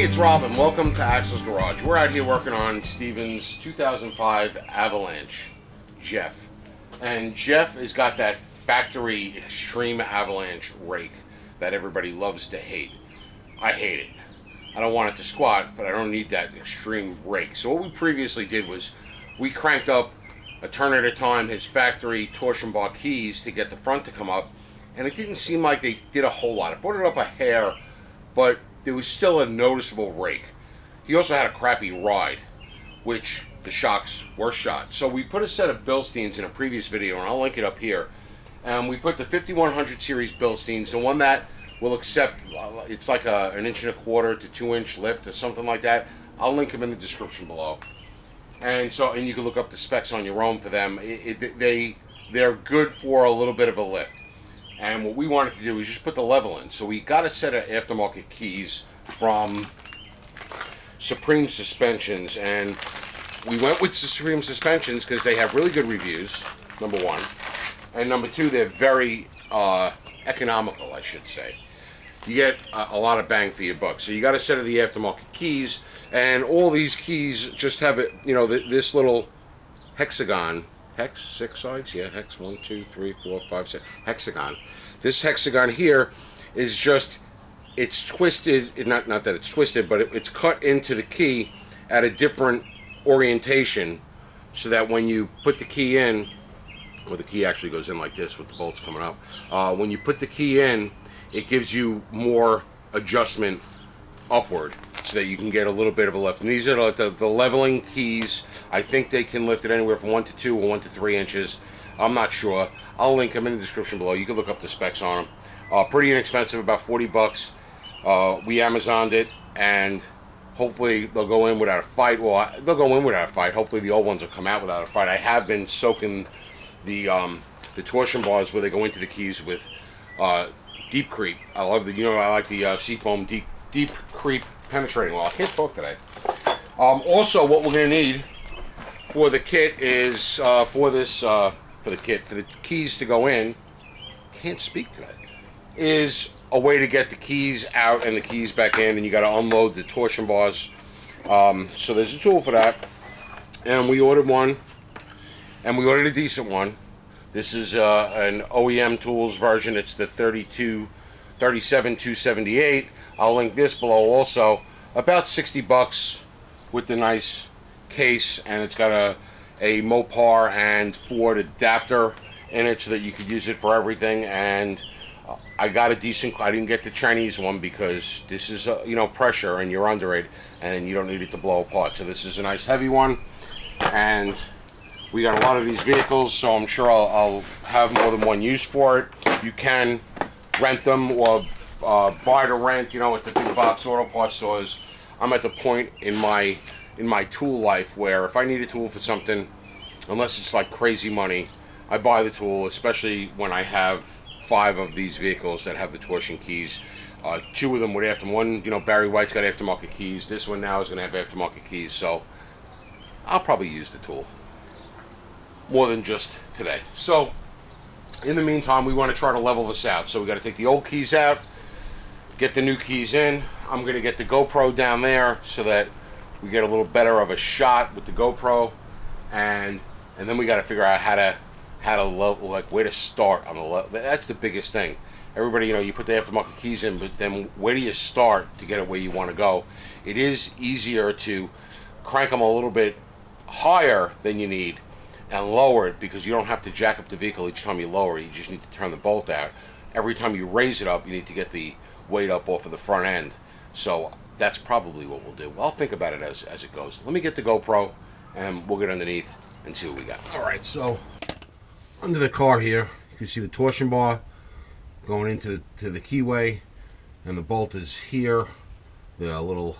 Hey, it's Robin. Welcome to Axel's Garage. We're out here working on Steven's 2005 Avalanche, Jeff. And Jeff has got that factory extreme Avalanche rake that everybody loves to hate. I hate it. I don't want it to squat, but I don't need that extreme rake. So what we previously did was we cranked up a turn at a time his factory torsion bar keys to get the front to come up, and it didn't seem like they did a whole lot. It brought it up a hair, but there was still a noticeable rake. He also had a crappy ride, which the shocks were shot. So we put a set of Bilsteins in a previous video, and I'll link it up here. And we put the 5100 series Bilsteins, the one that will accept, it's like an 1.25 to 2 inch lift or something like that. I'll link them in the description below. And you can look up the specs on your own for them. They're good for a little bit of a lift. And what we wanted to do is just put the level in. So we got a set of aftermarket keys from Supreme Suspensions, and we went with Supreme Suspensions because they have really good reviews, number one, and number two, they're very economical, I should say. You get a lot of bang for your buck. So you got a set of the aftermarket keys, and all these keys just have it, this little hexagon. Hex, 6 sides? Yeah, hex, 1, 2, 3, 4, 5, 6. Hexagon. This hexagon here is just, it's twisted, not that it's twisted, but it's cut into the key at a different orientation so that when you put the key in, well, the key actually goes in like this with the bolts coming up. When you put the key in, it gives you more adjustment upward so that you can get a little bit of a lift. And these are the leveling keys. I think they can lift it anywhere from 1 to 2 or 1 to 3 inches. I'm not sure. I'll link them in the description below. You can look up the specs on them. Pretty inexpensive, about 40 bucks. We Amazoned it, and hopefully they'll go in without a fight. Well, they'll go in without a fight. Hopefully the old ones will come out without a fight. I have been soaking the torsion bars where they go into the keys with deep creep. I love I like the Seafoam deep creep penetrating oil. I can't talk today. Also, what we're going to need for the kit is for the keys to go in. Can't speak today. Is a way to get the keys out and the keys back in, and you got to unload the torsion bars. So there's a tool for that, and we ordered one, and we ordered a decent one. This is an OEM Tools version. It's the 37278. I'll link this below also. About 60 bucks with the nice case, and it's got a Mopar and Ford adapter in it so that you could use it for everything. And I got a decent, I didn't get the Chinese one because this is pressure and you're under it and you don't need it to blow apart. So this is a nice heavy one, and we got a lot of these vehicles, so I'm sure I'll have more than one use for it. You can rent them or buy to rent, at the big box auto parts stores. I'm at the point in my tool life where if I need a tool for something, unless it's like crazy money, I buy the tool, especially when I have 5 of these vehicles that have the torsion keys. 2 of them with one, Barry White's got aftermarket keys. This one now is going to have aftermarket keys, so I'll probably use the tool more than just today. So in the meantime, we want to try to level this out. So we got to take the old keys out, get the new keys in. I'm going to get the GoPro down there so that we get a little better of a shot with the GoPro, and then we got to figure out how to level, like where to start on the level. That's the biggest thing. Everybody, you put the aftermarket keys in, but then where do you start to get it where you want to go? It is easier to crank them a little bit higher than you need and lower it, because you don't have to jack up the vehicle each time you lower it. You just need to turn the bolt out. Every time you raise it up, you need to get the weight up off of the front end. So that's probably what we'll do. I'll think about it as it goes. Let me get the GoPro and we'll get underneath and see what we got. Alright, so under the car here, you can see the torsion bar going into the keyway, and the bolt is here. The little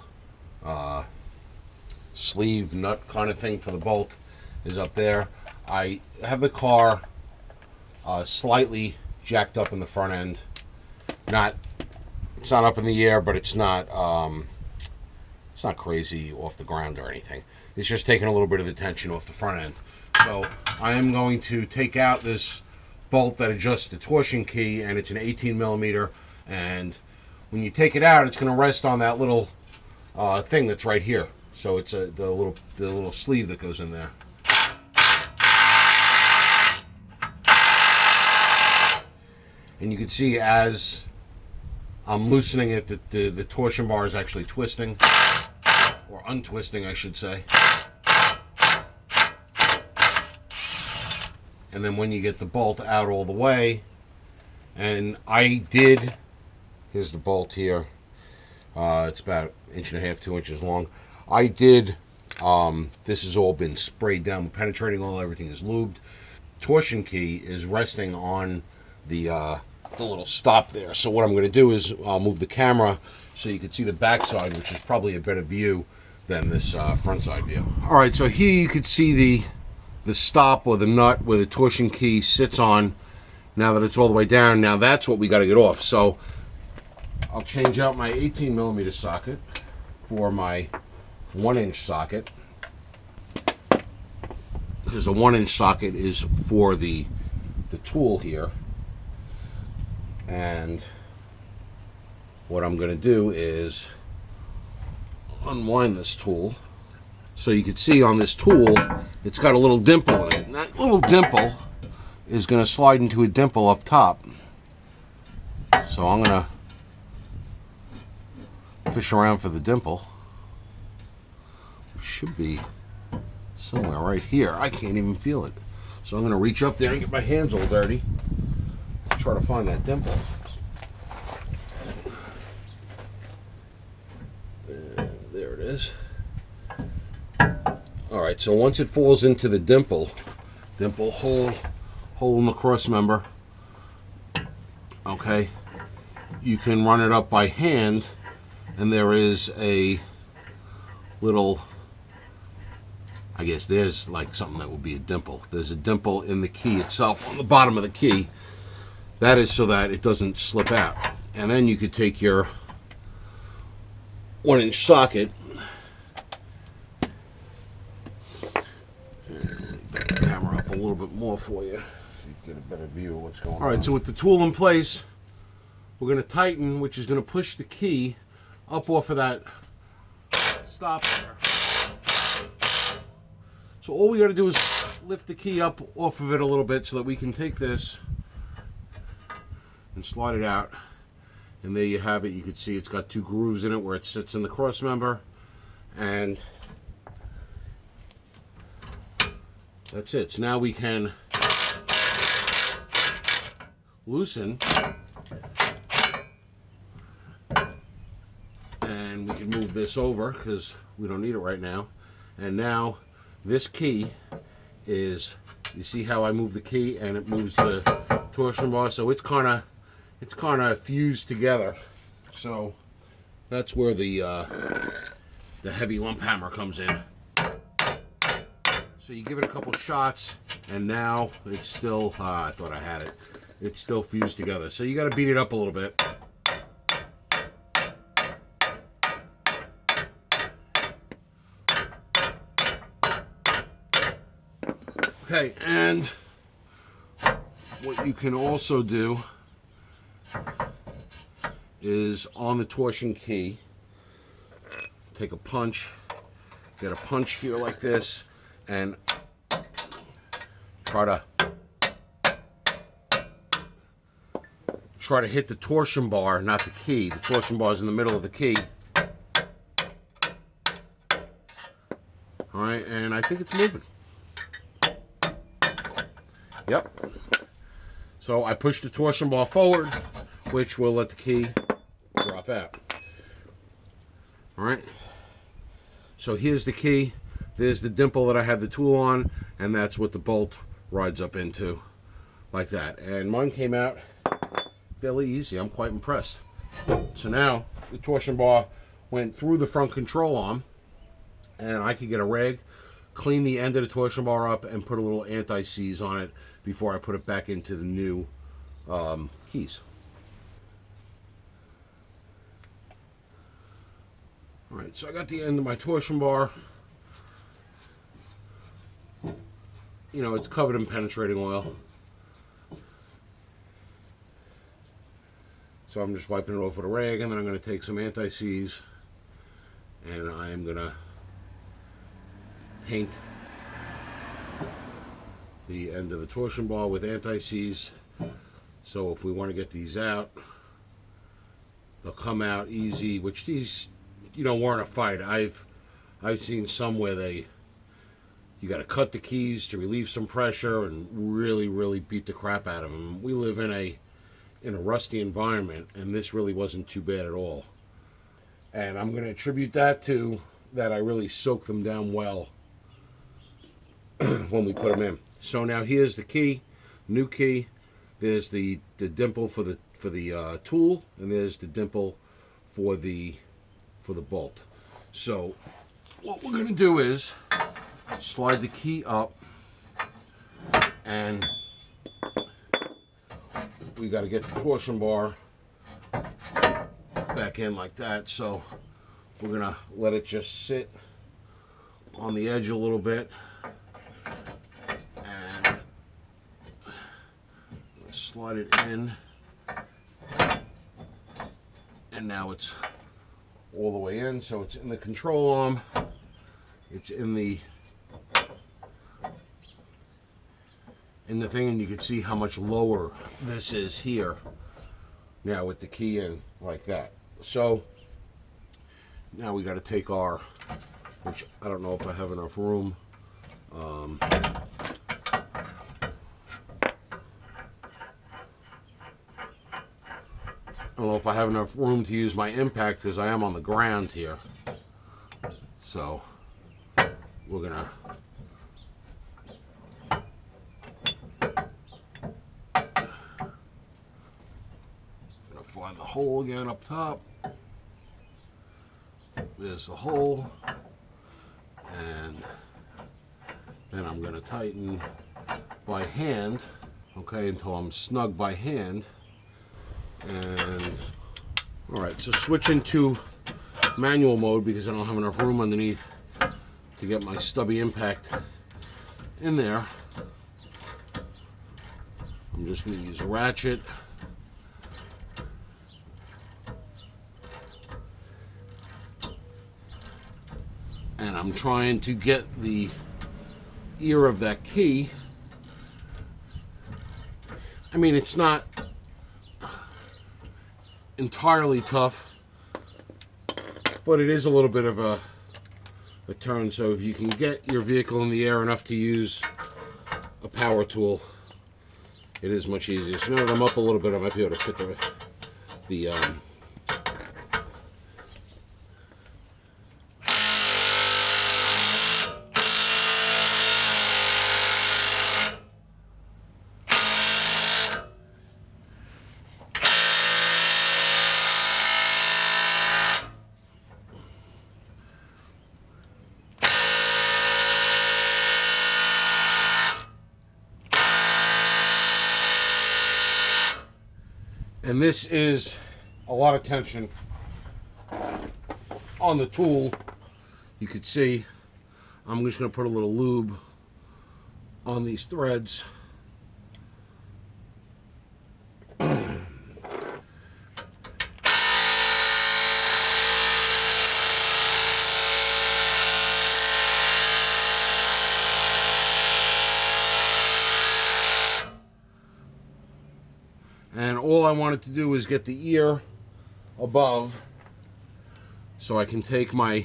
sleeve nut kind of thing for the bolt is up there. I have the car slightly jacked up in the front end. It's not up in the air, but it's not crazy off the ground or anything. It's just taking a little bit of the tension off the front end. So I am going to take out this bolt that adjusts the torsion key, and it's an 18 millimeter, and when you take it out, it's going to rest on that little thing that's right here. So it's the little sleeve that goes in there. And you can see as I'm loosening it that the torsion bar is actually twisting, or untwisting, I should say. And then when you get the bolt out all the way, and here's the bolt here. It's about 1.5 inches, 2 inches long. This has all been sprayed down with penetrating oil. Everything is lubed. Torsion key is resting on the little stop there. So what I'm going to do is I'll move the camera so you can see the back side, which is probably a better view than this front side view. All right, so here you could see the stop or the nut where the torsion key sits on. Now that it's all the way down, now that's what we got to get off. So I'll change out my 18mm socket for my 1-inch socket, because the 1-inch socket is for the tool here. And what I'm going to do is unwind this tool. So you can see on this tool, it's got a little dimple in it. And that little dimple is going to slide into a dimple up top. So I'm going to fish around for the dimple. It should be somewhere right here. I can't even feel it. So I'm going to reach up there and get my hands all dirty. Try to find that dimple. There it is. Alright, so once it falls into the dimple hole in the cross member, okay, you can run it up by hand, and there is a little, I guess there's like something that would be a dimple. There's a dimple in the key itself on the bottom of the key. That is so that it doesn't slip out. And then you could take your 1-inch socket and back the camera up a little bit more for you so you get a better view of what's going on. All right, so with the tool in place, we're going to tighten, which is going to push the key up off of that stop there. So all we got to do is lift the key up off of it a little bit so that we can take this and slide it out, and there you have it. You can see it's got 2 grooves in it where it sits in the cross member, and that's it. So now we can loosen, and we can move this over because we don't need it right now. And now this key is, you see how I move the key and it moves the torsion bar, so it's kind of fused together. So that's where the heavy lump hammer comes in. So you give it a couple shots, and now it's still, I thought I had it. It's still fused together. So you got to beat it up a little bit. Okay, and what you can also do is on the torsion key, take a punch, get a punch here like this, and try to hit the torsion bar, not the key. The torsion bar is in the middle of the key. All right, and I think it's moving. Yep. So I push the torsion bar forward, which will let the key drop out. All right. So here's the key. There's the dimple that I had the tool on, and that's what the bolt rides up into, like that. And mine came out fairly easy. I'm quite impressed. So now the torsion bar went through the front control arm, and I could get a rag, clean the end of the torsion bar up, and put a little anti-seize on it before I put it back into the new keys. All right, so I got the end of my torsion bar. You know, it's covered in penetrating oil. So I'm just wiping it off with a rag, and then I'm going to take some anti-seize and I am gonna paint the end of the torsion bar with anti-seize. So if we want to get these out, they'll come out easy, which these, you know, weren't a fight. I've seen some where you got to cut the keys to relieve some pressure and really beat the crap out of them. We live in a rusty environment, and this really wasn't too bad at all. And I'm going to attribute that to that I really soaked them down well when we put them in. So now here's the key, new key. There's the dimple for the tool, and there's the dimple for the bolt. So what we're going to do is slide the key up, and we got to get the torsion bar back in like that. So we're going to let it just sit on the edge a little bit, and slide it in, and now it's all the way in. So it's in the control arm, it's in the thing, and you can see how much lower this is here now with the key in like that. So now we got to take our, which I don't know if I have enough room, I don't know if I have enough room to use my impact because I am on the ground here. So we're gonna find the hole again up top. There's the hole, and then I'm going to tighten by hand, okay, until I'm snug by hand. And all right, so switch into manual mode because I don't have enough room underneath to get my stubby impact in there. I'm just going to use a ratchet. And I'm trying to get the ear of that key. I mean, it's not entirely tough, but it is a little bit of a turn. So if you can get your vehicle in the air enough to use a power tool, it is much easier. So now that I'm up a little bit, I might be able to fit the and this is a lot of tension on the tool. You could see I'm just going to put a little lube on these threads. And all I wanted to do was get the ear above so I can take my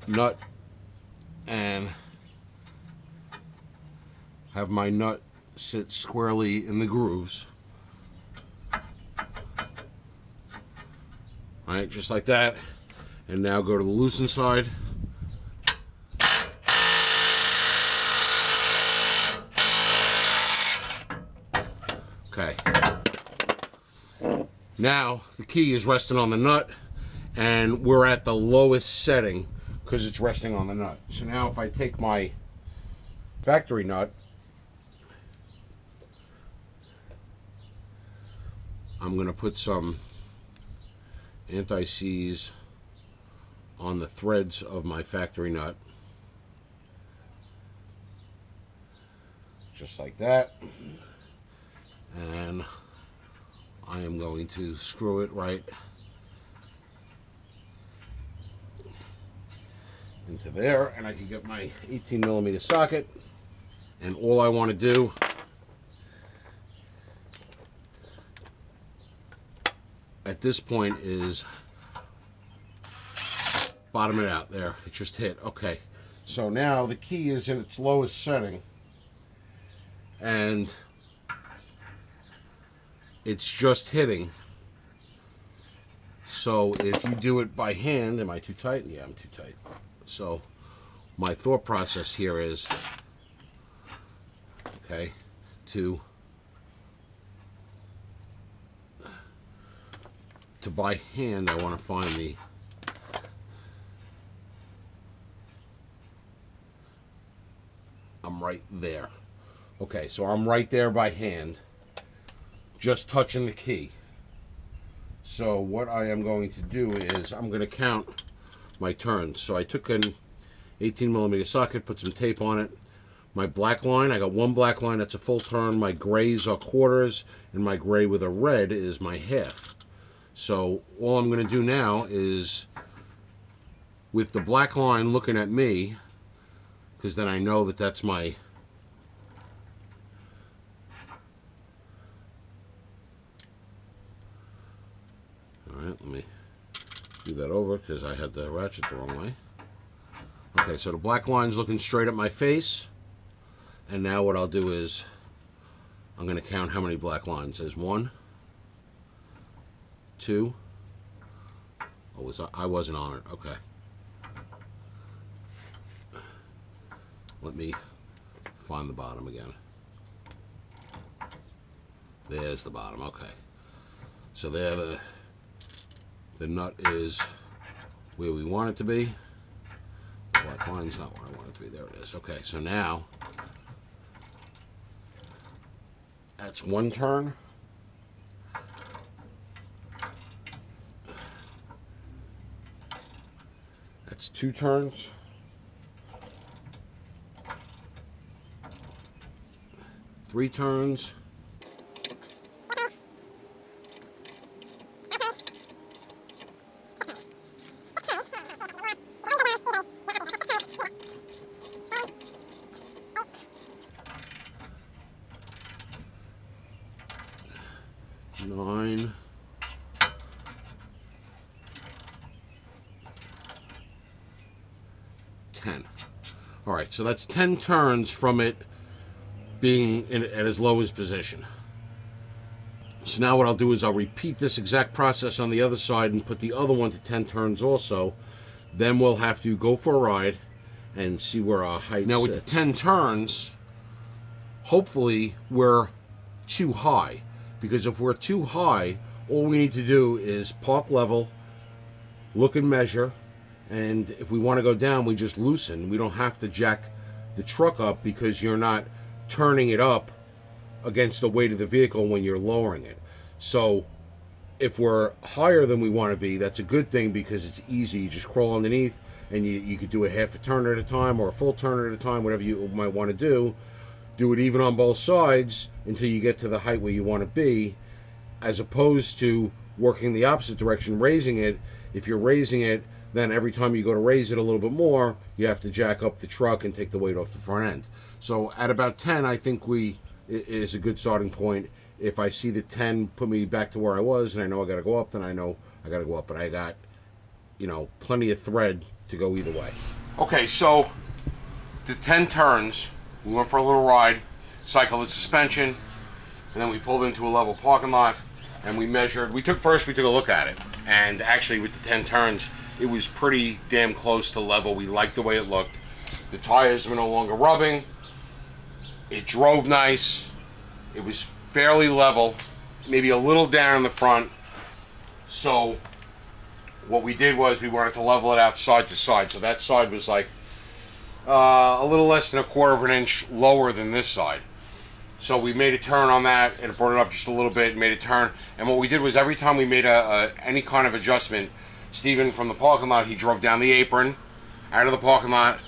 nut and have my nut sit squarely in the grooves. Alright, just like that. And now go to the loosen side. Okay. Now the key is resting on the nut, and we're at the lowest setting because it's resting on the nut. So now if I take my factory nut, I'm going to put some anti-seize on the threads of my factory nut. Just like that. And I am going to screw it right into there, and I can get my 18mm socket, and all I want to do at this point is bottom it out. There, it just hit. Okay, so now the key is in its lowest setting, and it's just hitting. So if you do it by hand, am I too tight? Yeah, I'm too tight. So my thought process here is, okay, to by hand, I want to find the I'm right there. Okay, so I'm right there by hand, just touching the key. So what I am going to do is I'm going to count my turns. So I took an 18mm socket, put some tape on it. My black line, I got one black line, that's a full turn. My grays are quarters, and my gray with a red is my half. So all I'm going to do now is, with the black line looking at me, because then I know that that's my Alright, let me do that over because I had the ratchet the wrong way. Okay, so the black line's looking straight at my face, and now what I'll do is I'm going to count how many black lines. There's 1, 2. Oh, I wasn't on it. Okay. Let me find the bottom again. There's the bottom. Okay. So there the nut is where we want it to be. The black line's not where I want it to be. There it is. Okay, so now that's one turn. That's 2 turns. 3 turns. 9. 10. All right, so that's 10 turns from it being at as low as position. So now what I'll do is I'll repeat this exact process on the other side and put the other one to 10 turns also. Then we'll have to go for a ride and see where our height now sits. With the 10 turns, hopefully we're too high, because if we're too high, all we need to do is park level, look and measure, and if we want to go down, we just loosen. We don't have to jack the truck up because you're not turning it up against the weight of the vehicle when you're lowering it. So if we're higher than we want to be, that's a good thing because it's easy. You just crawl underneath, and you could do a half a turn at a time or a full turn at a time, whatever you might want to do. Do it even on both sides until you get to the height where you want to be, as opposed to working the opposite direction, raising it. If you're raising it, then every time you go to raise it a little bit more, you have to jack up the truck and take the weight off the front end. So at about 10, I think is a good starting point. If I see the 10 put me back to where I was and I know I got to go up, then I know I got to go up. But I got, plenty of thread to go either way. Okay, so the 10 turns, we went for a little ride, cycled the suspension, and then we pulled into a level parking lot, and we measured. We took a look at it, and actually with the 10 turns, it was pretty damn close to level. We liked the way it looked. The tires were no longer rubbing. It drove nice. It was fairly level, maybe a little down in the front. So what we did was we wanted to level it out side to side. So that side was like a little less than 1/4 of an inch lower than this side. So we made a turn on that and brought it up just a little bit, made a turn. And what we did was every time we made any kind of adjustment, Steven from the parking lot, he drove down the apron, out of the parking lot,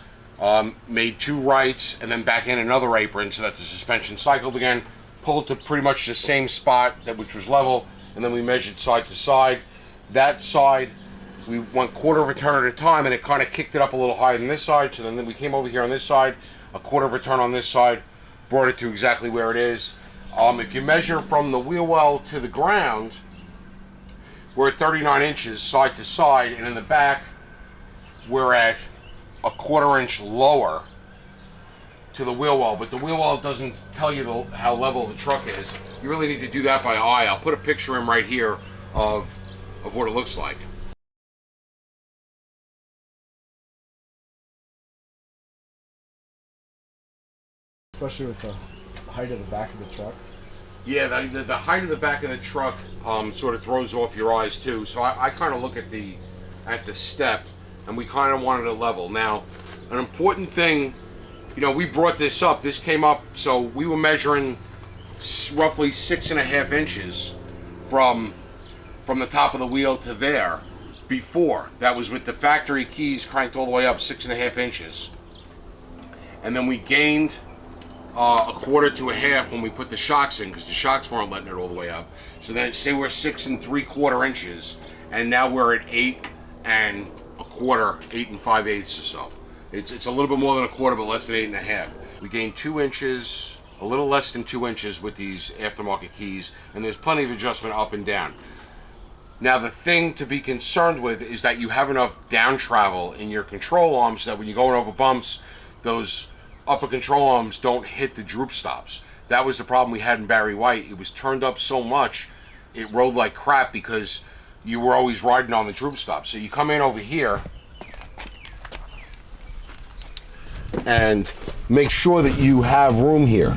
made 2 rights, and then back in another apron so that the suspension cycled again, pulled to pretty much the same spot which was level, and then we measured side to side. That side we went quarter of a turn at a time, and it kind of kicked it up a little higher than this side. So then we came over here on this side, a quarter of a turn on this side, brought it to exactly where it is. If you measure from the wheel well to the ground, we're at 39 inches side to side, and in the back, we're at a quarter inch lower to the wheel well. But the wheel well doesn't tell you how level the truck is. You really need to do that by eye. I'll put a picture in right here of what it looks like. Especially with the height of the back of the truck. Yeah, the height of the back of the truck sort of throws off your eyes too. So I kind of look at the step, and we kind of wanted a level. Now, an important thing, we brought this up. This came up, so we were measuring roughly 6.5 inches from the top of the wheel to there before. That was with the factory keys cranked all the way up 6.5 inches. And then we gained a quarter to a half when we put the shocks in, because the shocks weren't letting it all the way up. So then say we're 6 3/4 inches, and now we're at 8 1/4, 8 5/8 or so. It's a little bit more than a quarter, but less than 8 1/2. We gained 2 inches, a little less than 2 inches with these aftermarket keys, and there's plenty of adjustment up and down. Now the thing to be concerned with is that you have enough down travel in your control arms so that when you're going over bumps, those upper control arms don't hit the droop stops. That was the problem we had in Barry White. It was turned up so much, it rode like crap because you were always riding on the droop stop. So you come in over here and make sure that you have room here.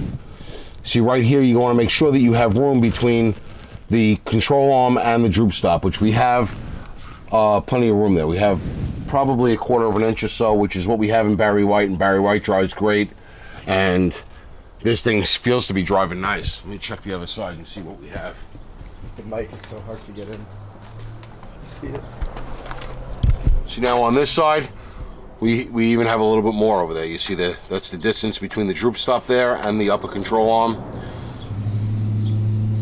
See right here, you want to make sure that you have room between the control arm and the droop stop, which we have plenty of room there. We have probably 1/4 of an inch or so, which is what we have in Barry White, and Barry White drives great, and this thing feels to be driving nice. Let me check the other side and see what we have. The mic, it's so hard to get in. See it? See, now on this side, we even have a little bit more over there. You see that's the distance between the droop stop there and the upper control arm,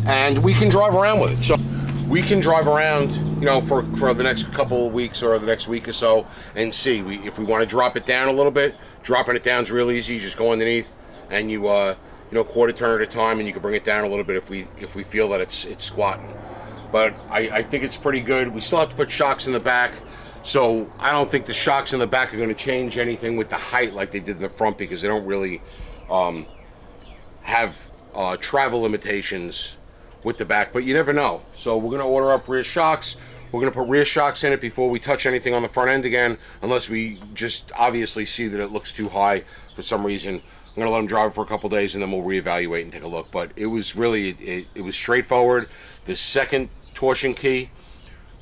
and we can drive around with it. So we can drive around, for the next couple of weeks or the next week or so, and see if we want to drop it down a little bit. Dropping it down is real easy. You just go underneath, and you quarter turn at a time, and you can bring it down a little bit if we feel that it's squatting. But I think it's pretty good. We still have to put shocks in the back, so I don't think the shocks in the back are going to change anything with the height like they did in the front, because they don't really have travel limitations with the back, but you never know. So we're going to order up rear shocks. We're going to put rear shocks in it before we touch anything on the front end again, unless we just obviously see that it looks too high for some reason. I'm going to let them drive for a couple days, and then we'll reevaluate and take a look. But it was really, it was straightforward. The second torsion key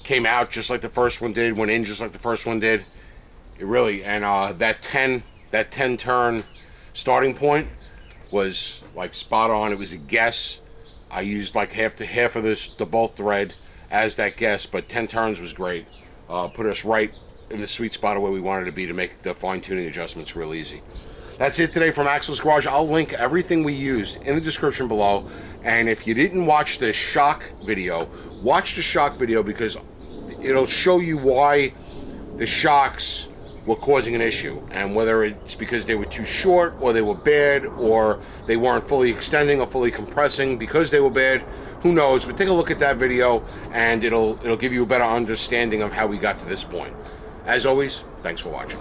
came out just like the first one did, went in just like the first one did. It really, and that 10 turn starting point was like spot on. It was a guess. I used like half of the bolt thread as that guess, but 10 turns was great. Put us right in the sweet spot of where we wanted to be to make the fine-tuning adjustments real easy. That's it today from Axel's Garage. I'll link everything we used in the description below, and if you didn't watch the shock video, watch the shock video, because it'll show you why the shocks were causing an issue, and whether it's because they were too short, or they were bad, or they weren't fully extending or fully compressing because they were bad. Who knows? But take a look at that video, and it'll give you a better understanding of how we got to this point. As always, thanks for watching.